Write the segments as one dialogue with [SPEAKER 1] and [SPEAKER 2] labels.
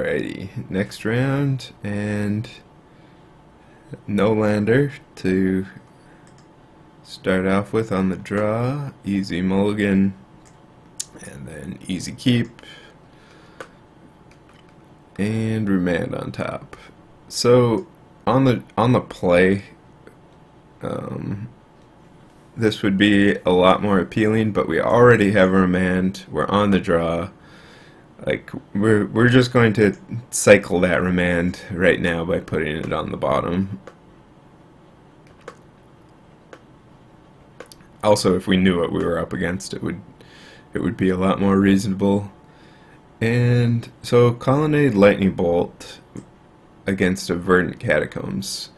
[SPEAKER 1] Alrighty, next round, and no lander to start off with on the draw. Easy mulligan, and then easy keep, and remand on top. So on the play, this would be a lot more appealing, but we already have a remand. We're on the draw. Like we're just going to cycle that remand right now by putting it on the bottom. Also, if we knew what we were up against, it would be a lot more reasonable. And so Colonnade Lightning Bolt against a Verdant Catacombs.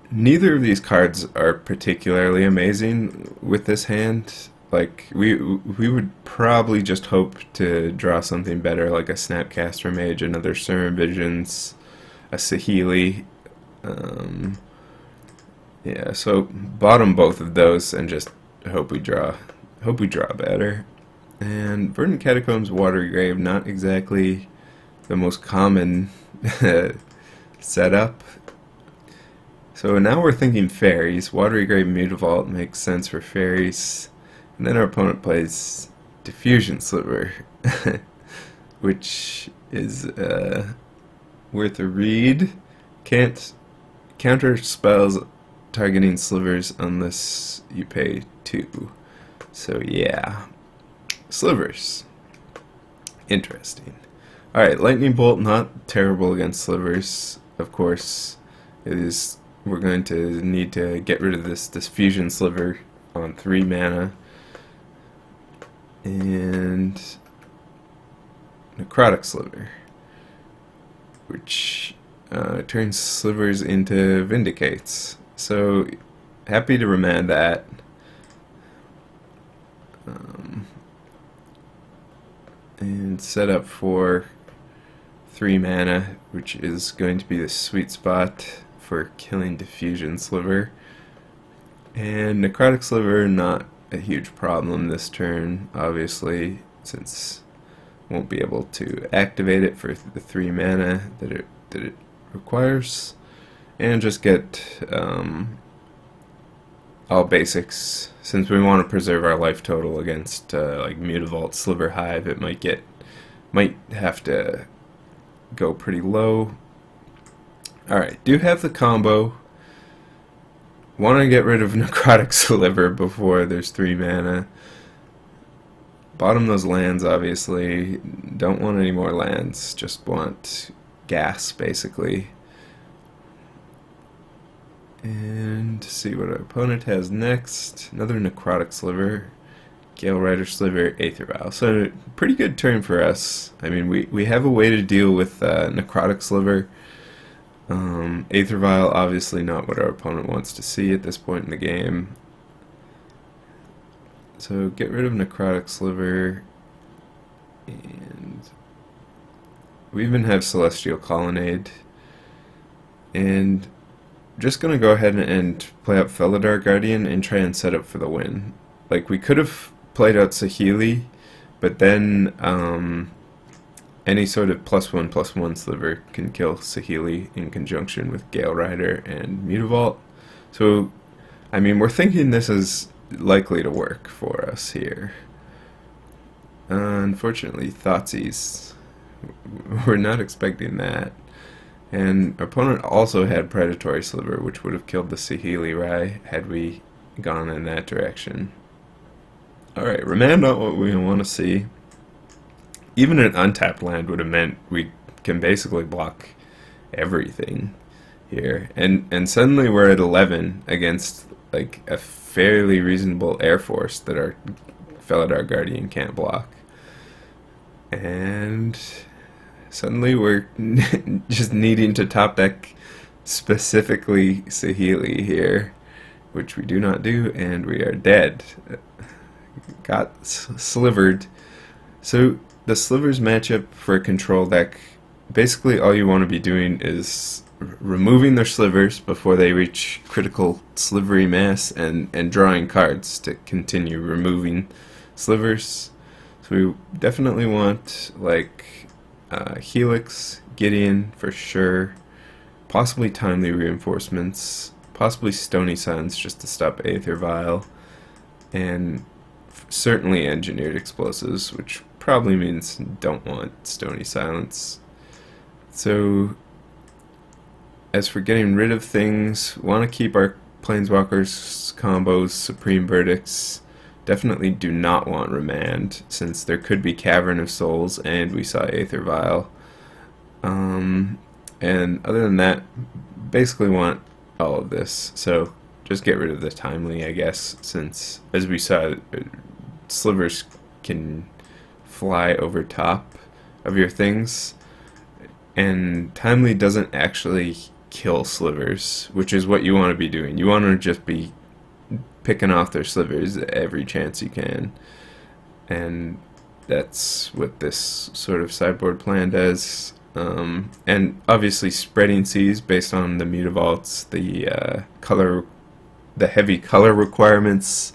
[SPEAKER 1] Neither of these cards are particularly amazing with this hand. Like we would probably just hope to draw something better, like a Snapcaster Mage, another Serum Visions, a Saheeli. Yeah, so bottom both of those and just hope we draw better. And Verdant Catacombs Watery Grave, not exactly the most common setup. So now we're thinking fairies. Watery Grave Mutavault makes sense for fairies. And then our opponent plays Diffusion Sliver, which is worth a read. Can't counter spells targeting slivers unless you pay 2. So yeah, slivers. Interesting. Alright, Lightning Bolt, not terrible against slivers. Of course, we're going to need to get rid of this Diffusion Sliver on 3 mana. And Necrotic Sliver, which turns slivers into Vindicates. So happy to remand that. And set up for 3 mana, which is going to be the sweet spot for killing Diffusion Sliver. And Necrotic Sliver, not a huge problem this turn, obviously, since won't be able to activate it for the 3 mana that it requires, and just get all basics. Since we want to preserve our life total against like Mutavault, Sliver Hive, it might have to go pretty low. Alright, do have the combo. Want to get rid of Necrotic Sliver before there's 3 mana. Bottom those lands, obviously. Don't want any more lands. Just want gas, basically. And see what our opponent has next. Another Necrotic Sliver. Gale Rider Sliver, Aether Vial. So, pretty good turn for us. I mean, we have a way to deal with Necrotic Sliver. Aether Vial, obviously not what our opponent wants to see at this point in the game. So get rid of Necrotic Sliver, and we even have Celestial Colonnade, and just gonna go ahead and play out Felidar Guardian and try and set up for the win. Like, we could have played out Saheeli, but then any sort of +1/+1 sliver can kill Saheeli in conjunction with Gale Rider and Mutavault. So, I mean, we're thinking this is likely to work for us here. Unfortunately, Thoughtseize, we're not expecting that. And our opponent also had Predatory Sliver, which would have killed the Saheeli Rai had we gone in that direction. Alright, remand not what we want to see. Even an untapped land would have meant we can basically block everything here. And suddenly we're at 11 against like a fairly reasonable air force that our Felidar Guardian can't block. And suddenly we're just needing to top deck specifically Saheeli here, which we do not do, and we are dead. Got slivered. So the slivers matchup for a control deck, basically all you want to be doing is removing their slivers before they reach critical slivery mass, and drawing cards to continue removing slivers. So we definitely want like Helix, Gideon for sure, possibly Timely Reinforcements, possibly Stony Silence just to stop Aether Vial, and certainly Engineered Explosives, which probably means don't want Stony Silence. So as for getting rid of things, want to keep our Planeswalkers combos, Supreme Verdicts. Definitely do not want Remand, since there could be Cavern of Souls, and we saw Aether Vial. And other than that, basically want all of this. So just get rid of the Timely, I guess, since, as we saw, slivers can fly over top of your things, and Timely doesn't actually kill slivers, which is what you want to be doing. You want to just be picking off their slivers every chance you can, and that's what this sort of sideboard plan does. And obviously spreading seas based on the Mutavaults, the heavy color requirements,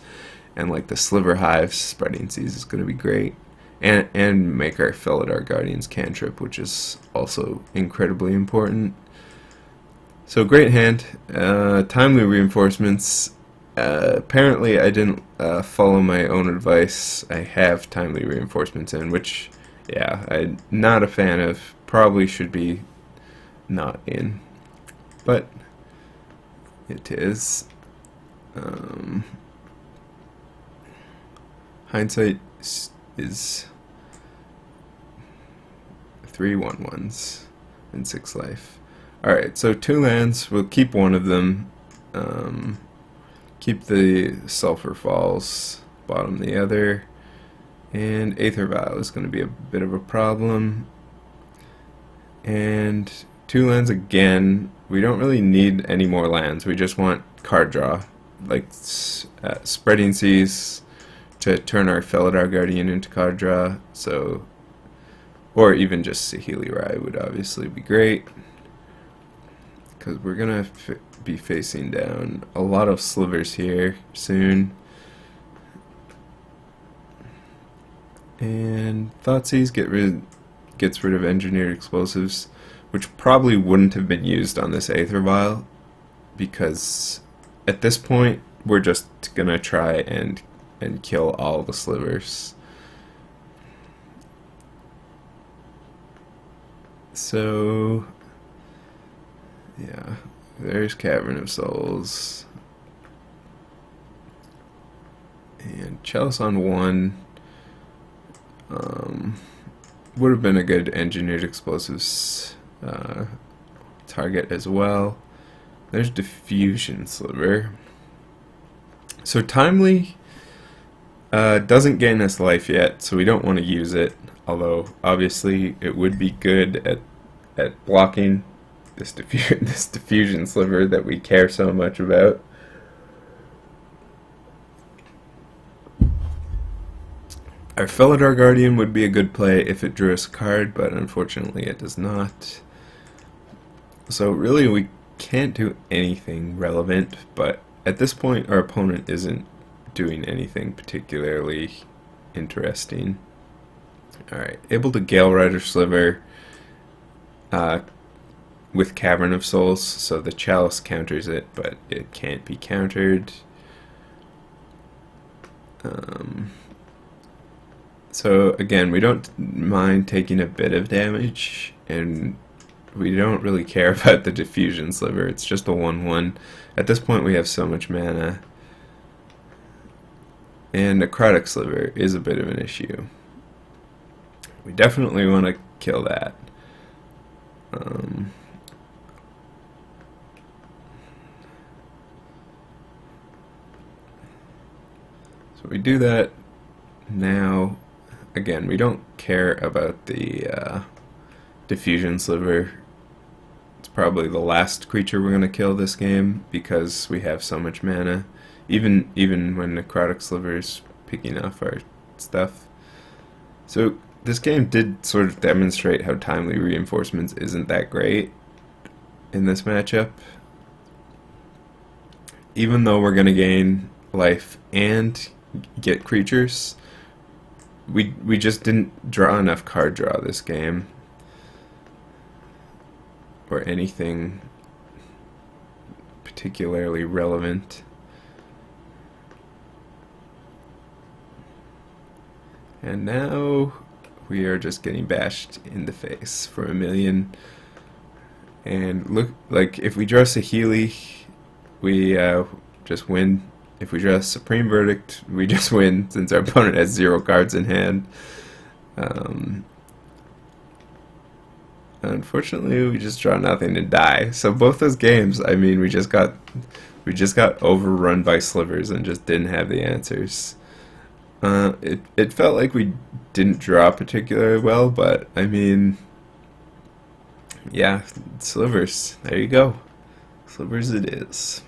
[SPEAKER 1] and like the Sliver Hives, spreading seas is going to be great. And make our Felidar Guardians cantrip, which is also incredibly important. So great hand. Timely Reinforcements. Apparently I didn't follow my own advice. I have Timely Reinforcements in, which, yeah, I'm not a fan of. Probably should be not in, but it is. Hindsight is 3 1/1s and 6 life. Alright, so 2 lands. We'll keep one of them. Keep the Sulphur Falls, bottom the other. And Aether Vial is going to be a bit of a problem. And 2 lands again. We don't really need any more lands. We just want card draw. Like Spreading Seas to turn our Felidar Guardian into card draw. So, or even just Saheeli Rai would obviously be great, because we're going to be facing down a lot of slivers here soon. And Thoughtseize gets rid of Engineered Explosives, which probably wouldn't have been used on this Aether Vial, because at this point we're just going to try and kill all the slivers. So yeah, there's Cavern of Souls. And Chalice on 1 would have been a good Engineered Explosives target as well. There's Diffusion Sliver. So Timely doesn't gain us life yet, so we don't want to use it, although obviously it would be good at blocking this Diffusion Sliver that we care so much about. Our Felidar Guardian would be a good play if it drew us a card, but unfortunately it does not. So really we can't do anything relevant, but at this point our opponent isn't doing anything particularly interesting. Alright, able to Gale Rider Sliver with Cavern of Souls, so the Chalice counters it, but it can't be countered. So again, we don't mind taking a bit of damage, and we don't really care about the Diffusion Sliver. It's just a 1/1. At this point we have so much mana, and Necrotic Sliver is a bit of an issue. We definitely want to kill that. So we do that now. Again, we don't care about the Diffusion Sliver. It's probably the last creature we're going to kill this game, because we have so much mana, even when Necrotic Sliver's picking off our stuff. So this game did sort of demonstrate how Timely Reinforcements isn't that great in this matchup. Even though we're going to gain life and get creatures, we just didn't draw enough card draw this game. or anything particularly relevant. And now we are just getting bashed in the face for a million. And look, like, if we draw Saheeli, we just win. If we draw Supreme Verdict, we just win, since our opponent has 0 cards in hand. Unfortunately, we just draw nothing and die. So both those games, I mean, we just got overrun by slivers and just didn't have the answers. It felt like we didn't draw particularly well, but I mean, yeah, slivers. There you go. Slivers it is.